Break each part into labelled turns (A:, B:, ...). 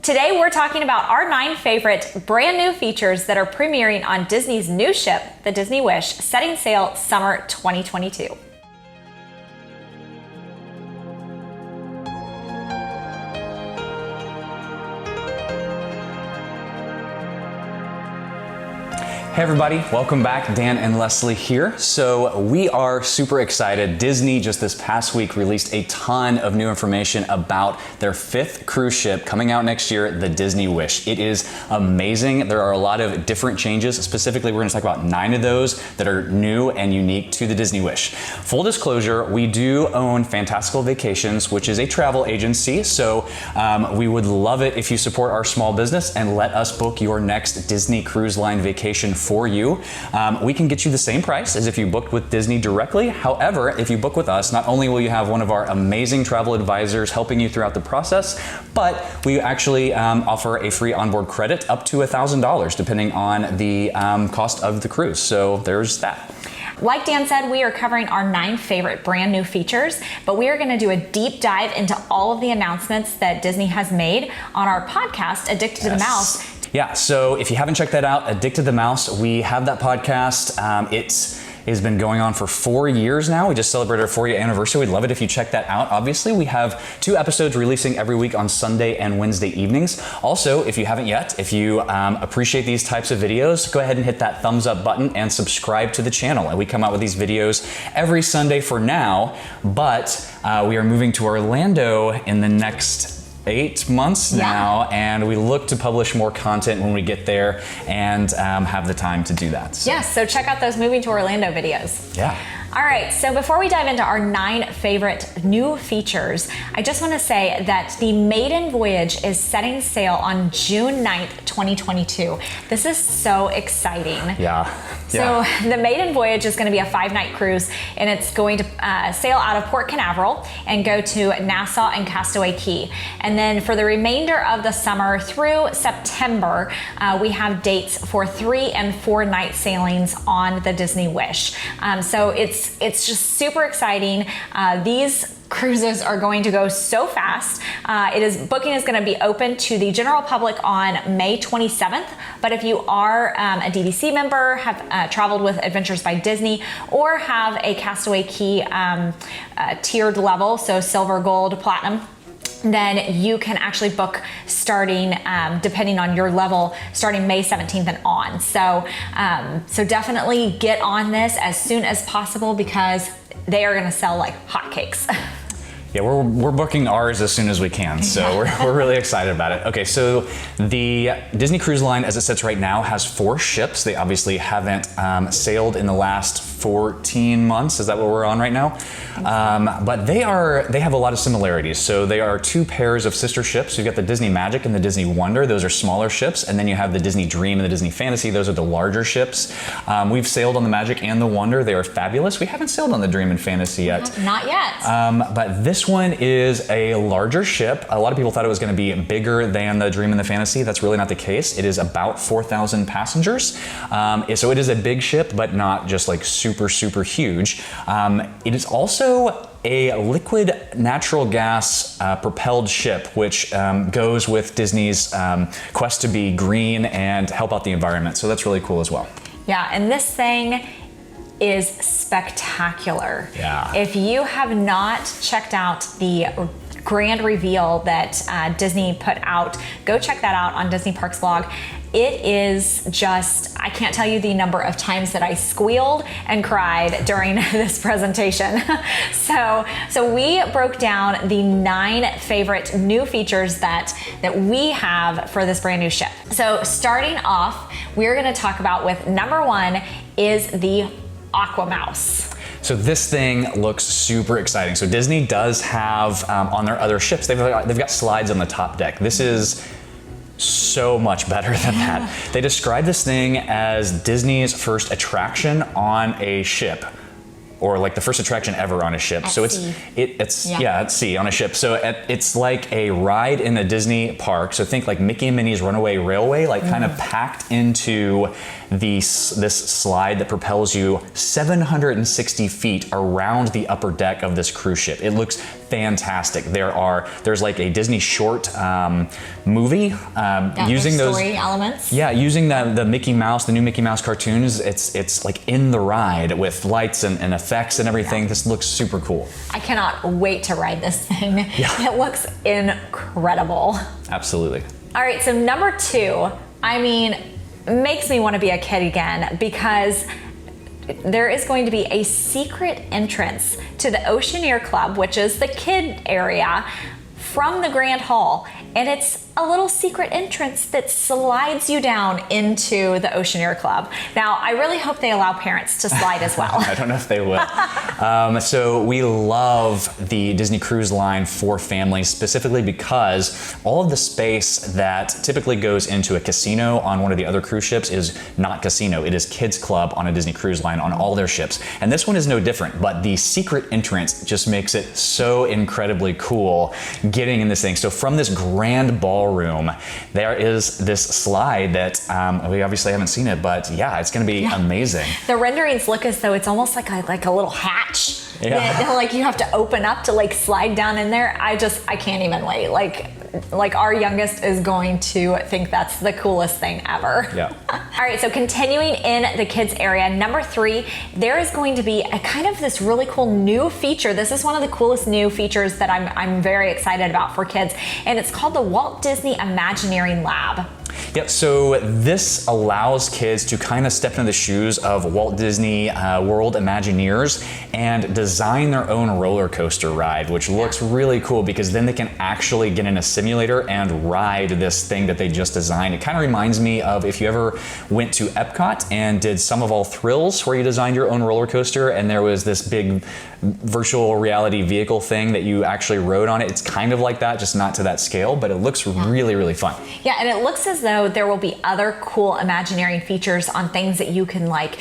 A: Today we're talking about our 9 favorite brand new features that are premiering on Disney's new ship, the Disney Wish, setting sail summer 2022.
B: Hey everybody, welcome back. Dan and Leslie here. So we are super excited. Disney just this past week released a ton of new information about their 5th cruise ship coming out next year, the Disney Wish. It is amazing. There are a lot of different changes. Specifically, we're going to talk about 9 of those that are new and unique to the Disney Wish. Full disclosure, we do own Fantastical Vacations, which is a travel agency. So we would love it if you support our small business and let us book your next Disney Cruise Line vacation for you. We can get you the same price as if you booked with Disney directly. However, if you book with us, not only will you have one of our amazing travel advisors helping you throughout the process, but we actually offer a free onboard credit up to $1,000 depending on the cost of the cruise. So there's that.
A: Like Dan said, we are covering our 9 favorite brand new features, but we are going to do a deep dive into all of the announcements that Disney has made on our podcast, Addicted to the Mouse.
B: Yeah, so if you haven't checked that out, Addicted to the Mouse, we have that podcast. It has been going on for 4 years now. We just celebrated our 4-year anniversary. We'd love it if you check that out. Obviously, we have 2 episodes releasing every week on Sunday and Wednesday evenings. Also, if you haven't yet, if you appreciate these types of videos, go ahead and hit that thumbs up button and subscribe to the channel. And we come out with these videos every Sunday for now, but we are moving to Orlando in the next 8 months now, and we look to publish more content when we get there and have the time to do that. So.
A: Yes, so check out those Moving to Orlando videos.
B: Yeah.
A: All right, so before we dive into our 9 favorite new features, I just want to say that the maiden voyage is setting sail on June 9th, 2022. This is so exciting.
B: Yeah.
A: So the maiden voyage is going to be a 5-night cruise, and it's going to sail out of Port Canaveral and go to Nassau and Castaway Cay. And then for the remainder of the summer through September, we have dates for 3 and 4 night sailings on the Disney Wish. So it's just super exciting. These cruises are going to go so fast. Booking is going to be open to the general public on May 27th. But if you are a DVC member, have traveled with Adventures by Disney, or have a Castaway Cay tiered level, so silver, gold, platinum, then you can actually book starting, depending on your level, starting May 17th and on. So definitely get on this as soon as possible because they are going to sell like hotcakes.
B: Yeah, we're booking ours as soon as we can, so we're really excited about it. Okay, so the Disney Cruise Line, as it sits right now, has 4 ships. They obviously haven't sailed in the last 14 months. Is that what we're on right now? But they have a lot of similarities. So they are 2 pairs of sister ships. You've got the Disney Magic and the Disney Wonder. Those are smaller ships, and then you have the Disney Dream and the Disney Fantasy. Those are the larger ships. We've sailed on the Magic and the Wonder. They are fabulous. We haven't sailed on the Dream and Fantasy yet.
A: Not yet.
B: But this one is a larger ship. A lot of people thought it was going to be bigger than the Dream and the Fantasy. That's really not the case. It is about 4,000 passengers. So it is a big ship, but not just like super huge. It is also a liquid natural gas propelled ship, which goes with Disney's quest to be green and help out the environment. So that's really cool as well.
A: Yeah, and this thing is spectacular.
B: Yeah.
A: If you have not checked out the grand reveal that Disney put out, go check that out on Disney Parks blog. It is just, I can't tell you the number of times that I squealed and cried during this presentation. So we broke down the 9 favorite new features that we have for this brand new ship. So starting off, we're gonna talk about with number 1 is the AquaMouse.
B: So this thing looks super exciting. So Disney does have on their other ships, they've got slides on the top deck. This is so much better than that. They describe this thing as Disney's first attraction on a ship, or like the first attraction ever on a ship.
A: At
B: so
A: sea.
B: it's at sea on a ship. So it's like a ride in a Disney park. So think like Mickey and Minnie's Runaway Railway, like kind of packed into this slide that propels you 760 feet around the upper deck of this cruise ship. It looks fantastic. There's like a Disney short movie using those
A: story elements.
B: Yeah, using the Mickey Mouse, the new Mickey Mouse cartoons. It's like in the ride with lights and effects and everything.
A: Yeah.
B: This looks super cool.
A: I cannot wait to ride this thing.
B: Yeah.
A: It looks incredible.
B: Absolutely.
A: All right, so number 2, I mean, makes me want to be a kid again, because there is going to be a secret entrance to the Oceaneer Club, which is the kid area, from the Grand Hall. And it's a little secret entrance that slides you down into the Oceaneer Club. Now, I really hope they allow parents to slide as well.
B: I don't know if they will. So we love the Disney Cruise Line for families, specifically because all of the space that typically goes into a casino on one of the other cruise ships is not casino. It is Kids Club on a Disney Cruise Line on all their ships. And this one is no different, but the secret entrance just makes it so incredibly cool getting in this thing. So from this grand ballroom, there is this slide that we obviously haven't seen it, but yeah, it's going to be amazing.
A: The renderings look as though it's almost like a little hatch.
B: Yeah.
A: That, like, you have to open up to like slide down in there. I can't even wait. Like our youngest is going to think that's the coolest thing ever.
B: Yeah.
A: All right, so continuing in the kids area, number 3, there is going to be a kind of this really cool new feature. This is one of the coolest new features that I'm very excited about for kids, and it's called the Walt Disney Imagineering Lab.
B: Yep, so this allows kids to kind of step into the shoes of Walt Disney World Imagineers and design their own roller coaster ride, which looks really cool because then they can actually get in a simulator and ride this thing that they just designed. It kind of reminds me of if you ever went to Epcot and did Sum of All Thrills, where you designed your own roller coaster and there was this big virtual reality vehicle thing that you actually rode on it. It's kind of like that, just not to that scale, but it looks really, really fun.
A: Yeah, and it looks as though there will be other cool Imagineering features on things that you can like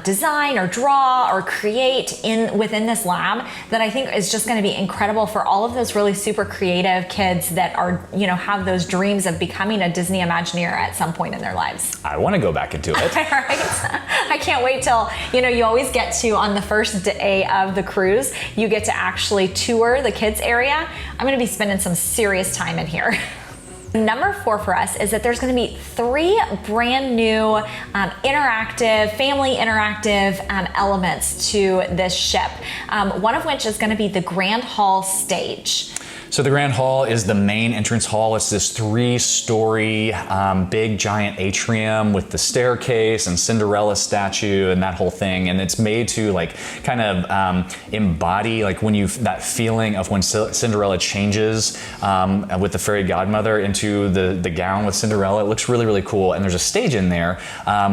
A: design or draw or create within this lab that I think is just going to be incredible for all of those really super creative kids that are, have those dreams of becoming a Disney Imagineer at some point in their lives.
B: I want to go back into it.
A: Right? I can't wait till, you always get to, on the first day of the cruise, you get to actually tour the kids area. I'm going to be spending some serious time in here. Number 4 for us is that there's going to be 3 brand new family interactive elements to this ship. One of which is going to be the Grand Hall stage.
B: So the Grand Hall is the main entrance hall. It's this 3-story big giant atrium with the staircase and Cinderella statue and that whole thing. And it's made to like kind of embody like that feeling of when Cinderella changes with the fairy godmother into the gown with Cinderella. It looks really, really cool. And there's a stage in there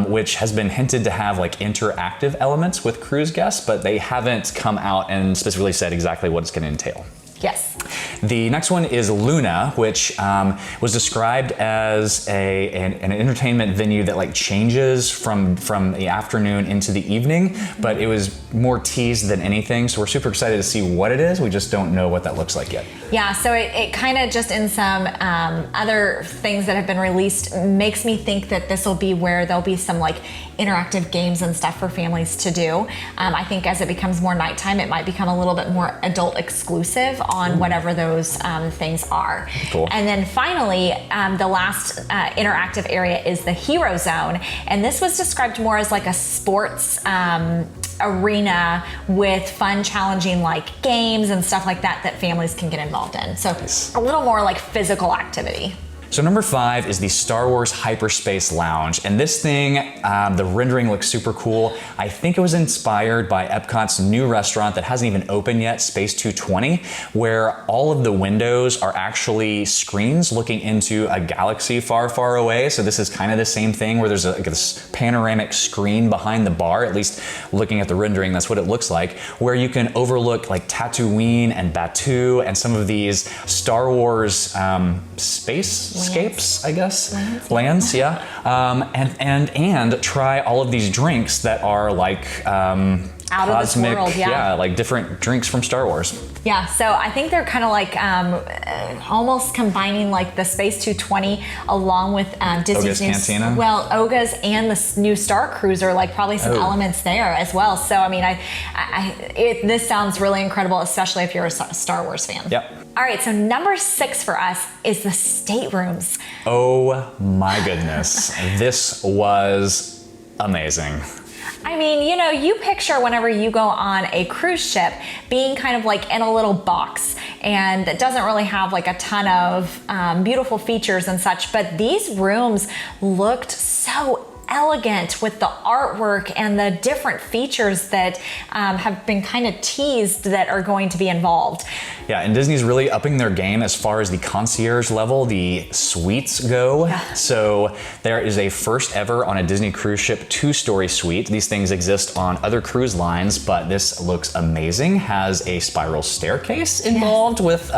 B: which has been hinted to have like interactive elements with cruise guests, but they haven't come out and specifically said exactly what it's going to entail.
A: Yes.
B: The next one is Luna, which was described as an entertainment venue that like changes from the afternoon into the evening, but it was more teased than anything. So we're super excited to see what it is. We just don't know what that looks like yet.
A: Yeah, so it kind of just in some other things that have been released makes me think that this will be where there'll be some like interactive games and stuff for families to do. I think as it becomes more nighttime, it might become a little bit more adult exclusive on whatever those things are.
B: Cool.
A: And then finally, the last interactive area is the Hero Zone. And this was described more as like a sports arena with fun, challenging like games and stuff like that families can get involved in. So a little more like physical activity.
B: So number 5 is the Star Wars Hyperspace Lounge. And this thing, the rendering looks super cool. I think it was inspired by Epcot's new restaurant that hasn't even opened yet, Space 220, where all of the windows are actually screens looking into a galaxy far, far away. So this is kind of the same thing where there's this panoramic screen behind the bar, at least looking at the rendering, that's what it looks like, where you can overlook like Tatooine and Batuu and some of these Star Wars spacescapes, I guess. Lands, yeah. And try all of these drinks that are like
A: Out of this world,
B: yeah, like different drinks from Star Wars.
A: Yeah, so I think they're kind of like almost combining like the Space 220 along with Disney's
B: Oga's Cantina.
A: Well, Oga's and the new Star Cruiser, like probably some elements there as well. So I mean, this sounds really incredible, especially if you're a Star Wars fan.
B: Yep.
A: All right, so number 6 for us is the Staterooms.
B: Oh my goodness, this was amazing.
A: I mean, you know, you picture whenever you go on a cruise ship being kind of like in a little box, and it doesn't really have like a ton of beautiful features and such, but these rooms looked so elegant with the artwork and the different features that have been kind of teased that are going to be involved.
B: Yeah, and Disney's really upping their game as far as the concierge level, the suites go.
A: Yeah.
B: So there is a first ever on a Disney cruise ship 2-story suite. These things exist on other cruise lines, but this looks amazing. Has a spiral staircase involved with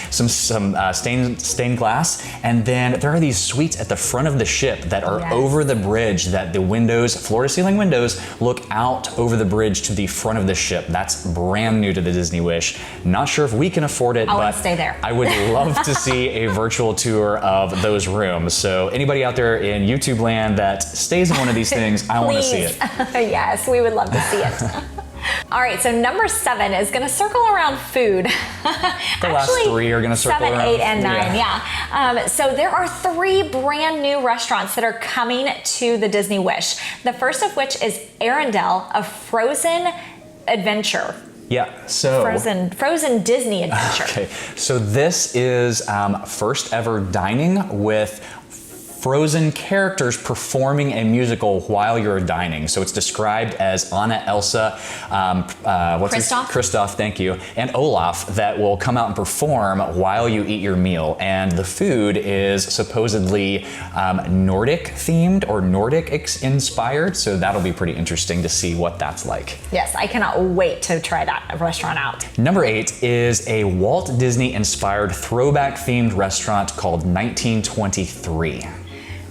B: some stained glass. And then there are these suites at the front of the ship that are over the bridge, that the windows, floor to ceiling windows, look out over the bridge to the front of the ship. That's brand new to the Disney Wish. Not sure if we can afford it, but
A: stay there.
B: I would love to see a virtual tour of those rooms. So anybody out there in YouTube land that stays in one of these things, I want to see it.
A: Yes, we would love to see it. All right, so number 7 is going to circle around food.
B: The last 3 are going to circle
A: 7,
B: around.
A: 8, and 9, yeah. So there are 3 brand new restaurants that are coming to the Disney Wish. The first of which is Arendelle, a frozen adventure.
B: Yeah, so
A: frozen Disney adventure.
B: Okay, so this is first ever dining with frozen characters performing a musical while you're dining. So it's described as Anna, Elsa, Kristoff, thank you, and Olaf that will come out and perform while you eat your meal. And the food is supposedly Nordic themed or Nordic inspired. So that'll be pretty interesting to see what that's like.
A: Yes, I cannot wait to try that restaurant out.
B: Number 8 is a Walt Disney inspired throwback themed restaurant called 1923.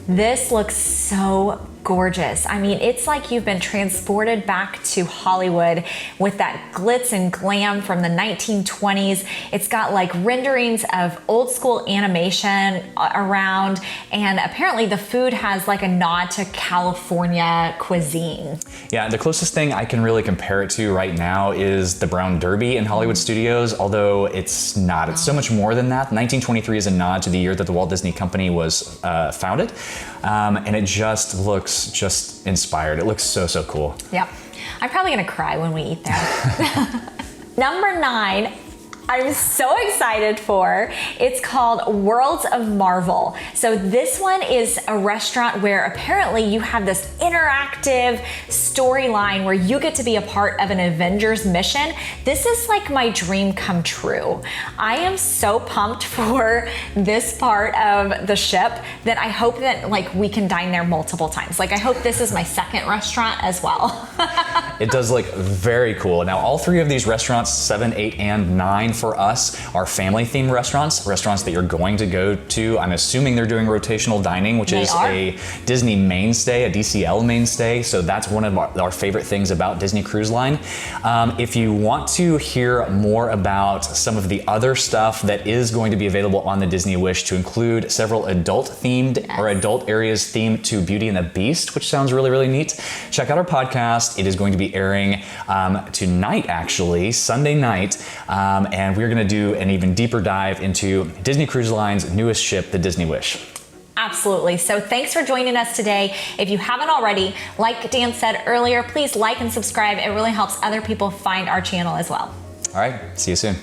A: This looks so gorgeous. I mean, it's like you've been transported back to Hollywood with that glitz and glam from the 1920s. It's got like renderings of old school animation around, and apparently the food has like a nod to California cuisine.
B: Yeah, the closest thing I can really compare it to right now is the Brown Derby in Hollywood Studios, although it's not. It's so much more than that. 1923 is a nod to the year that the Walt Disney Company was founded, and it just looks just inspired. It looks so, so cool.
A: Yep. I'm probably gonna cry when we eat there. Number 9, I'm so excited for. It's called Worlds of Marvel. So this one is a restaurant where apparently you have this interactive storyline where you get to be a part of an Avengers mission. This is like my dream come true. I am so pumped for this part of the ship that I hope that like we can dine there multiple times. Like I hope this is my second restaurant as well.
B: It does look very cool. Now all 3 of these restaurants, 7, 8, and 9 for us, are family themed restaurants that you're going to go to. I'm assuming they're doing rotational dining, which is a Disney mainstay, a DCL mainstay. So that's one of our favorite things about Disney Cruise Line. If you want to hear more about some of the other stuff that is going to be available on the Disney Wish, to include several adult themed or adult areas themed to Beauty and the Beast, which sounds really, really neat, check out our podcast. It is going to be airing tonight, actually, Sunday night, and we're going to do an even deeper dive into Disney Cruise Line's newest ship, the Disney Wish.
A: Absolutely. So thanks for joining us today. If you haven't already, like Dan said earlier, please like and subscribe. It really helps other people find our channel as well.
B: All right, see you soon.